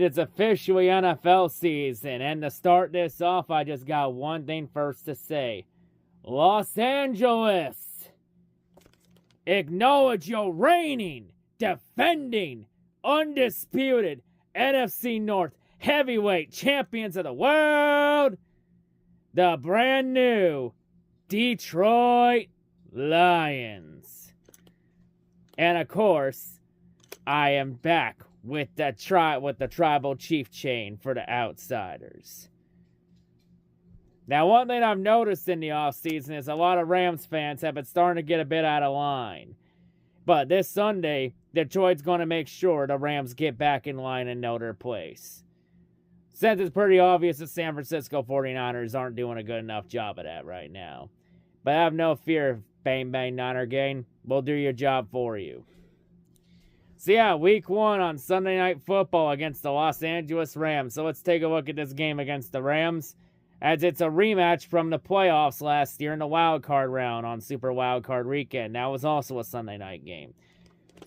It is officially NFL season, and to start this off, I just got one thing first to say. Los Angeles, acknowledge your reigning, defending, undisputed NFC North heavyweight champions of the world, the brand new Detroit Lions. And of course, I am back with the tribal chief chain for the Outsiders. Now, one thing I've noticed in the offseason is a lot of Rams fans have been starting to get a bit out of line. But this Sunday, Detroit's going to make sure the Rams get back in line and know their place. Since it's pretty obvious the San Francisco 49ers aren't doing a good enough job of that right now. But have no fear, Bang Bang Niner gang. We'll do your job for you. So yeah, week 1 on Sunday Night Football against the Los Angeles Rams. So let's take a look at this game against the Rams, as it's a rematch from the playoffs last year in the wild card round on Super Wild Card Weekend. That was also a Sunday night game.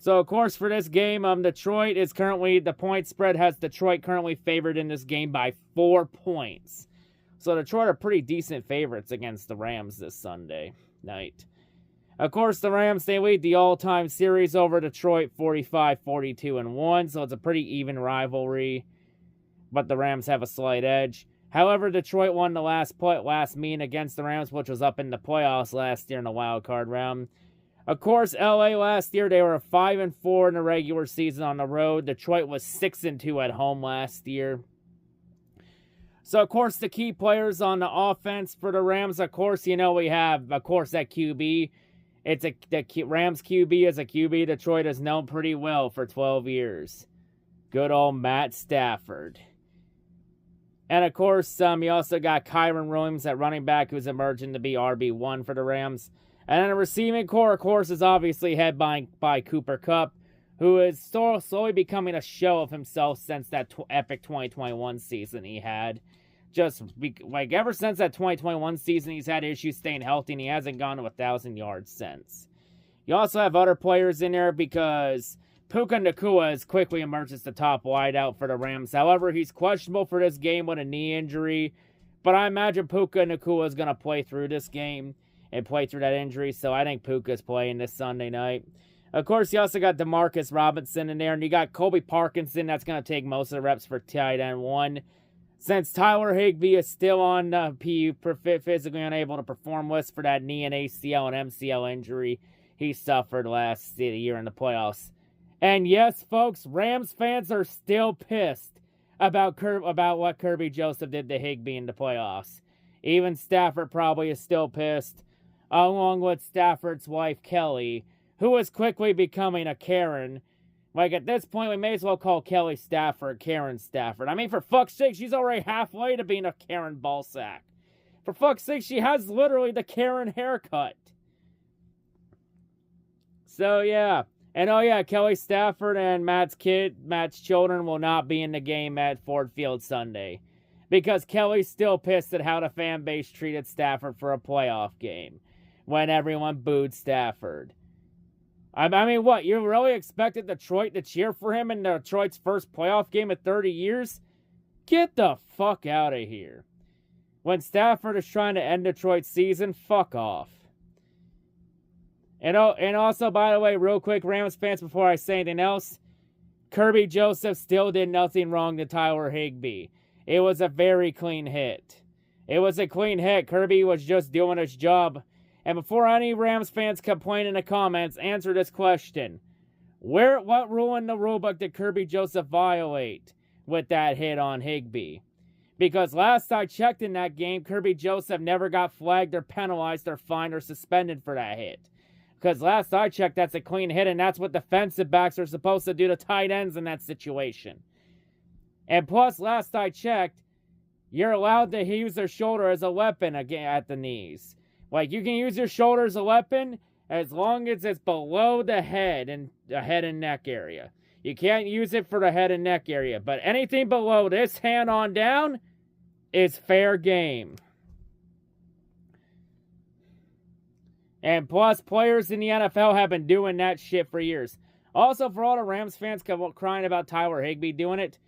So of course for this game, Detroit is currently, the point spread has Detroit currently favored in this game by 4 points. So Detroit are pretty decent favorites against the Rams this Sunday night. Of course, the Rams, they lead the all-time series over Detroit 45-42-1, so it's a pretty even rivalry, but the Rams have a slight edge. However, Detroit won the last meeting against the Rams, which was up in the playoffs last year in the wild card round. Of course, LA last year, they were 5-4 in the regular season on the road. Detroit was 6-2 at home last year. So, of course, the key players on the offense for the Rams, of course, we have, that QB. The Rams QB is a QB Detroit has known pretty well for 12 years. Good old Matt Stafford. And, of course, you also got Kyren Williams at running back, who's emerging to be RB1 for the Rams. And then the receiving core, of course, is obviously headlined by Cooper Kupp, who is slowly becoming a shell of himself since that epic 2021 season he had. Ever since that 2021 season, he's had issues staying healthy, and he hasn't gone to 1,000 yards since. You also have other players in there because Puka Nacua has quickly emerged as the top wideout for the Rams. However, he's questionable for this game with a knee injury, but I imagine Puka Nacua is going to play through this game and play through that injury, so I think Puka's playing this Sunday night. Of course, you also got Demarcus Robinson in there, and you got Colby Parkinson that's going to take most of the reps for tight end 1. Since Tyler Higbee is still on PU, physically unable to perform list for that knee and ACL and MCL injury he suffered last year in the playoffs. And yes, folks, Rams fans are still pissed about what Kirby Joseph did to Higbee in the playoffs. Even Stafford probably is still pissed, along with Stafford's wife, Kelly, who is quickly becoming a Karen. At this point, we may as well call Kelly Stafford Karen Stafford. I mean, for fuck's sake, she's already halfway to being a Karen ballsack. For fuck's sake, she has literally the Karen haircut. So, yeah. And, oh, yeah, Kelly Stafford and Matt's children will not be in the game at Ford Field Sunday. Because Kelly's still pissed at how the fan base treated Stafford for a playoff game, when everyone booed Stafford. I mean, what? You really expected Detroit to cheer for him in Detroit's first playoff game in 30 years? Get the fuck out of here. When Stafford is trying to end Detroit's season, fuck off. And also, by the way, real quick, Rams fans, before I say anything else, Kirby Joseph still did nothing wrong to Tyler Higbee. It was a very clean hit. It was a clean hit. Kirby was just doing his job. And before any Rams fans complain in the comments, answer this question. What rule in the rulebook did Kirby Joseph violate with that hit on Higbee? Because last I checked in that game, Kirby Joseph never got flagged or penalized or fined or suspended for that hit. Because last I checked, that's a clean hit, and that's what defensive backs are supposed to do to tight ends in that situation. And plus, last I checked, you're allowed to use their shoulder as a weapon at the knees. You can use your shoulder as a weapon as long as it's below the head and neck area. You can't use it for the head and neck area. But anything below this hand on down is fair game. And plus, players in the NFL have been doing that shit for years. Also, for all the Rams fans crying about Tyler Higbee doing it,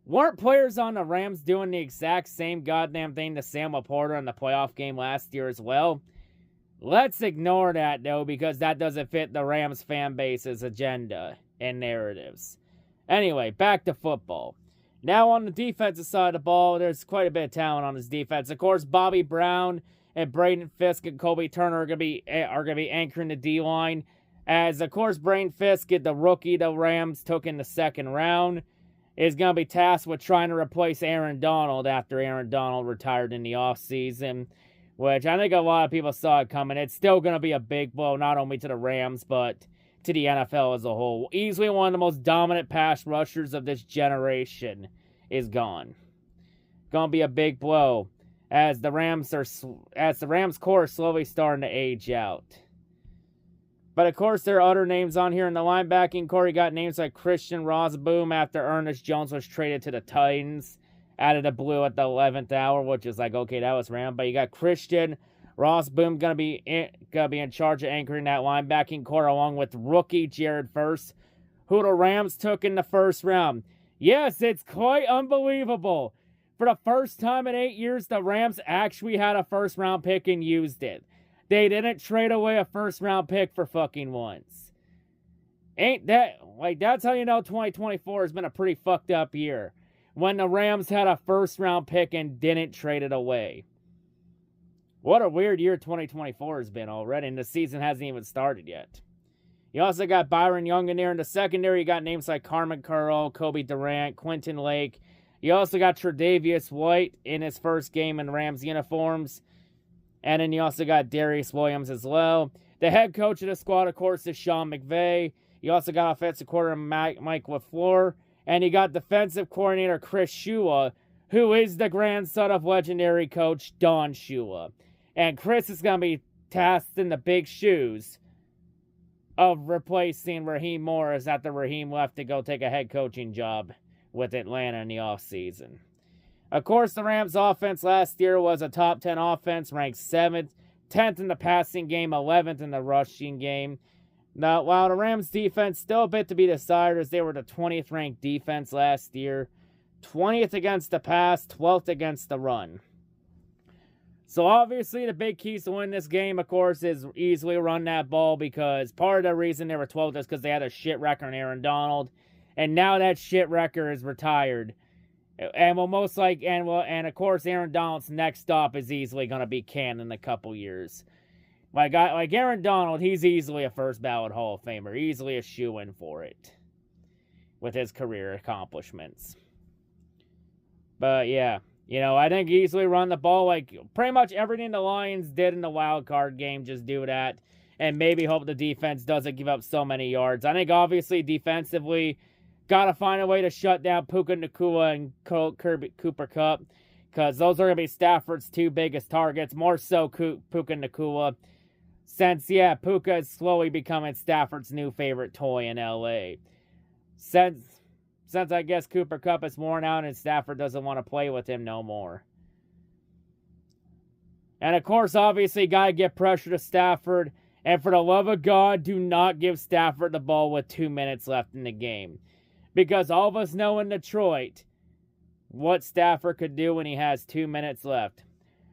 weren't players on the Rams doing the exact same goddamn thing to Sam Laporta in the playoff game last year as well? Let's ignore that, though, because that doesn't fit the Rams fan base's agenda and narratives. Anyway, back to football. Now on the defensive side of the ball, there's quite a bit of talent on this defense. Of course, Bobby Brown and Braden Fisk and Kobe Turner are gonna be anchoring the D-line. As, of course, Braden Fisk, the rookie the Rams took in the second round, is going to be tasked with trying to replace Aaron Donald after Aaron Donald retired in the offseason, which I think a lot of people saw it coming. It's still going to be a big blow, not only to the Rams, but to the NFL as a whole. Easily one of the most dominant pass rushers of this generation is gone. Going to be a big blow as the Rams core is slowly starting to age out. But, of course, there are other names on here. In the linebacking core, you got names like Christian Rosboom after Ernest Jones was traded to the Titans out of the blue at the 11th hour, which is like, okay, that was random. But you got Christian Rosboom gonna be in charge of anchoring that linebacking core along with rookie Jared Verse, who the Rams took in the first round. Yes, it's quite unbelievable. For the first time in 8 years, the Rams actually had a first-round pick and used it. They didn't trade away a first-round pick for fucking once. Ain't that, like, that's how you know 2024 has been a pretty fucked up year. When the Rams had a first-round pick and didn't trade it away. What a weird year 2024 has been already, and the season hasn't even started yet. You also got Byron Young in there. In the secondary, you got names like Carmen Curl, Kobe Durant, Quentin Lake. You also got Tre'Davious White in his first game in Rams uniforms. And then you also got Darius Williams as well. The head coach of the squad, of course, is Sean McVay. You also got offensive coordinator Mike LaFleur. And you got defensive coordinator Chris Shula, who is the grandson of legendary coach Don Shula. And Chris is going to be tasked in the big shoes of replacing Raheem Morris after Raheem left to go take a head coaching job with Atlanta in the offseason. Of course, the Rams' offense last year was a top 10 offense, ranked 7th, 10th in the passing game, 11th in the rushing game. Now, while the Rams' defense still a bit to be decided, as they were the 20th ranked defense last year, 20th against the pass, 12th against the run. So obviously the big keys to win this game, of course, is easily run that ball, because part of the reason they were 12th is because they had a shit record on Aaron Donald, and now that shit record is retired. And will most like, and of course, Aaron Donald's next stop is easily going to be Canton in a couple years. Like Aaron Donald, he's easily a first ballot Hall of Famer, easily a shoo-in for it with his career accomplishments. But yeah, you know, I think easily run the ball, like pretty much everything the Lions did in the wild card game. Just do that, and maybe hope the defense doesn't give up so many yards. I think obviously defensively, got to find a way to shut down Puka Nacua and Cooper Kupp, because those are going to be Stafford's two biggest targets, more so Puka Nacua, since, yeah, Puka is slowly becoming Stafford's new favorite toy in L.A. Since I guess Cooper Kupp is worn out and Stafford doesn't want to play with him no more. And, of course, obviously, got to get pressure to Stafford, and for the love of God, do not give Stafford the ball with 2 minutes left in the game. Because all of us know in Detroit what Stafford could do when he has 2 minutes left.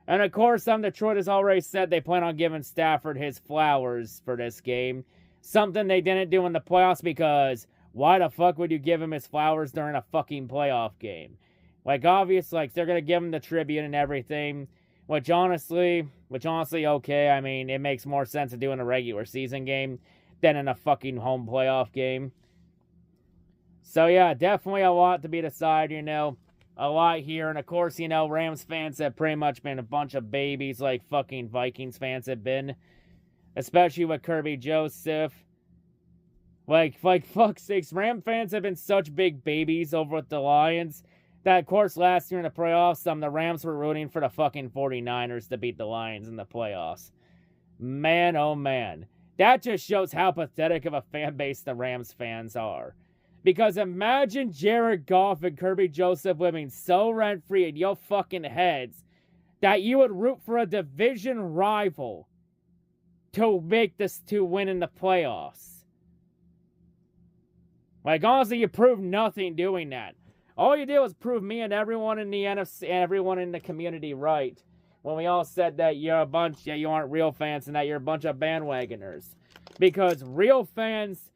And of course, Detroit has already said they plan on giving Stafford his flowers for this game. Something they didn't do in the playoffs, because why the fuck would you give him his flowers during a fucking playoff game? Like, obviously, like, they're going to give him the tribute and everything. Which honestly, okay. I mean, it makes more sense to do in a regular season game than in a fucking home playoff game. So, yeah, definitely a lot to be decided, you know. A lot here. And, of course, you know, Rams fans have pretty much been a bunch of babies like fucking Vikings fans have been. Especially with Kirby Joseph. Like fuck's sakes, Ram fans have been such big babies over with the Lions that, of course, last year in the playoffs, the Rams were rooting for the fucking 49ers to beat the Lions in the playoffs. Man, oh man. That just shows how pathetic of a fan base the Rams fans are. Because imagine Jared Goff and Kirby Joseph living so rent-free in your fucking heads that you would root for a division rival to win in the playoffs. Like, honestly, you prove nothing doing that. All you did was prove me and everyone in the NFC, everyone in the community right when we all said that you aren't real fans and that you're a bunch of bandwagoners. Because real fans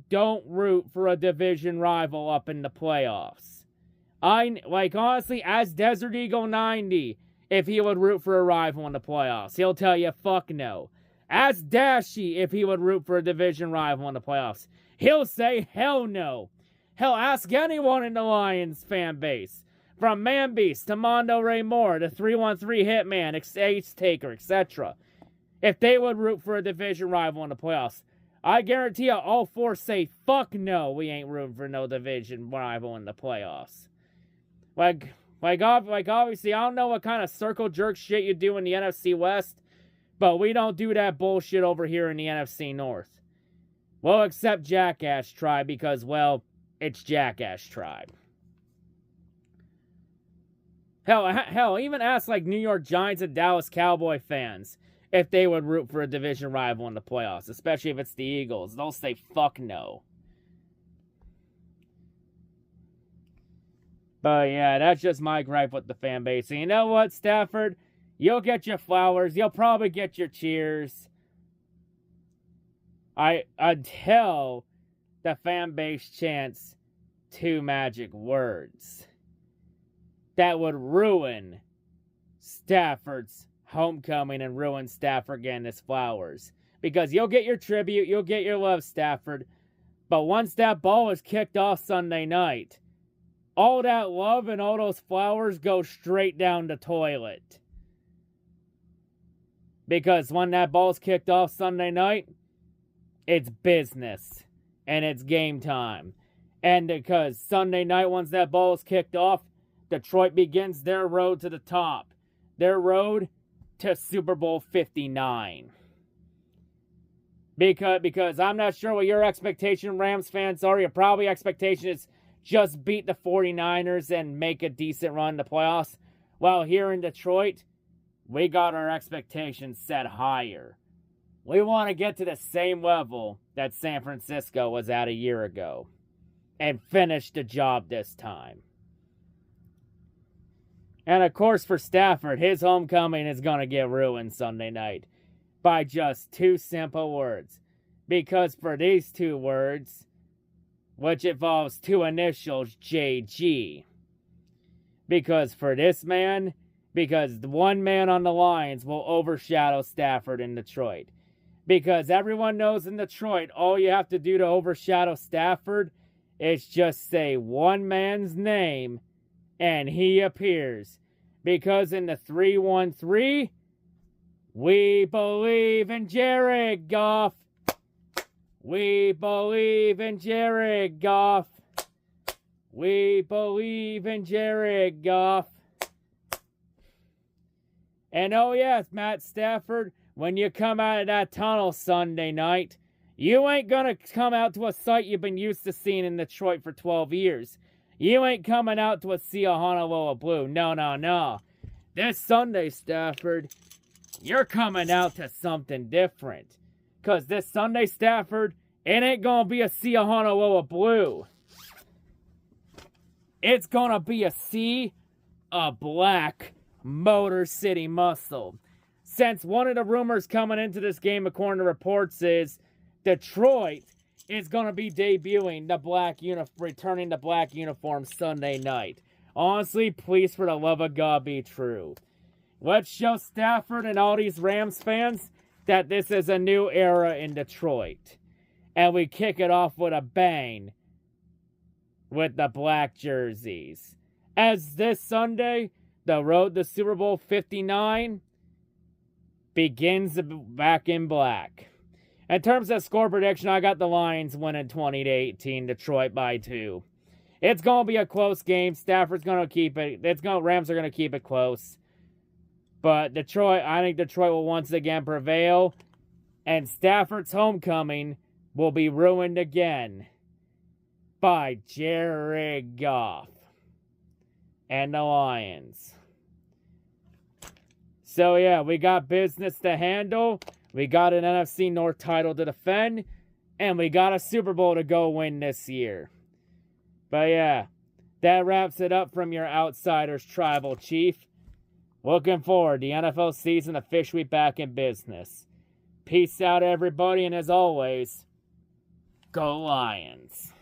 don't root for a division rival up in the playoffs. Honestly, as Desert Eagle 90, if he would root for a rival in the playoffs, he'll tell you, fuck no. As Dashy, if he would root for a division rival in the playoffs, he'll say, hell no. Hell, ask anyone in the Lions fan base. From Manbeast to Mondo Ray Moore to 313 Hitman, Ace Taker, etc. If they would root for a division rival in the playoffs, I guarantee you all four say, fuck no, we ain't rooting for no division rival in the playoffs. Obviously, I don't know what kind of circle jerk shit you do in the NFC West, but we don't do that bullshit over here in the NFC North. Well, except Jackass Tribe, because, well, it's Jackass Tribe. Hell, even ask like New York Giants and Dallas Cowboy fans if they would root for a division rival in the playoffs, especially if it's the Eagles. They'll say fuck no. But yeah, that's just my gripe with the fan base. And you know what, Stafford? You'll get your flowers. You'll probably get your cheers. Until the fan base chants 2 magic words that would ruin Stafford's homecoming and ruin Stafford getting his flowers. Because you'll get your tribute, you'll get your love, Stafford. But once that ball is kicked off Sunday night, all that love and all those flowers go straight down the toilet. Because when that ball's kicked off Sunday night, it's business. And it's game time. And because Sunday night, once that ball is kicked off, Detroit begins their road to the top. Their road to Super Bowl 59. Because I'm not sure what your expectation, Rams fans, are. Your probably expectation is just beat the 49ers and make a decent run in the playoffs. While here in Detroit, we got our expectations set higher. We want to get to the same level that San Francisco was at a year ago. And finish the job this time. And of course for Stafford, his homecoming is going to get ruined Sunday night. By just 2 simple words. Because for these 2 words, which involves 2 initials, JG. Because for this man, because the one man on the Lions will overshadow Stafford in Detroit. Because everyone knows in Detroit, all you have to do to overshadow Stafford is just say one man's name and he appears. Because in the 313, we believe in Jared Goff. We believe in Jared Goff. We believe in Jared Goff. And oh yes, Matt Stafford, when you come out of that tunnel Sunday night, you ain't gonna come out to a sight you've been used to seeing in Detroit for 12 years. You ain't coming out to see a Honolulu Blue. No. This Sunday, Stafford, you're coming out to something different. Because this Sunday, Stafford, it ain't gonna be a sea of Honolulu Blue. It's gonna be a sea of black Motor City Muscle. Since one of the rumors coming into this game, according to reports, is Detroit is going to be debuting returning the black uniform Sunday night. Honestly, please, for the love of God, be true. Let's show Stafford and all these Rams fans that this is a new era in Detroit. And we kick it off with a bang with the black jerseys. As this Sunday, the road to Super Bowl 59 begins back in black. In terms of score prediction, I got the Lions winning 20-18, Detroit by 2. It's going to be a close game. Stafford's going to keep it. Rams are going to keep it close. But I think Detroit will once again prevail. And Stafford's homecoming will be ruined again by Jared Goff and the Lions. So yeah, we got business to handle. We got an NFC North title to defend. And we got a Super Bowl to go win this year. But yeah, That wraps it up from your Outsiders Tribal Chief. Looking forward, the NFL season officially back in business. Peace out, everybody, and as always, go Lions.